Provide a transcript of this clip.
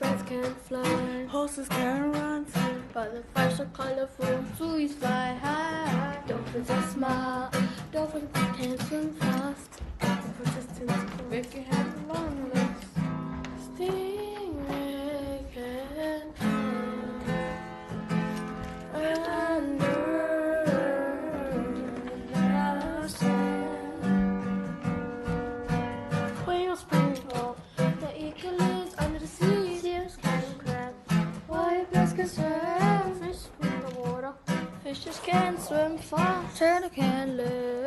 birds can fly, horses can run, butterflies are colorful, fleas fly high, dolphins are smart, dolphins can swim fast, octopuses make you have a long legs, stingray can under the sand. Whales play ball, the eagle lives under the sea, seals can crab, white birds can swim, fish in the water, fishes can swim fast, turtle can live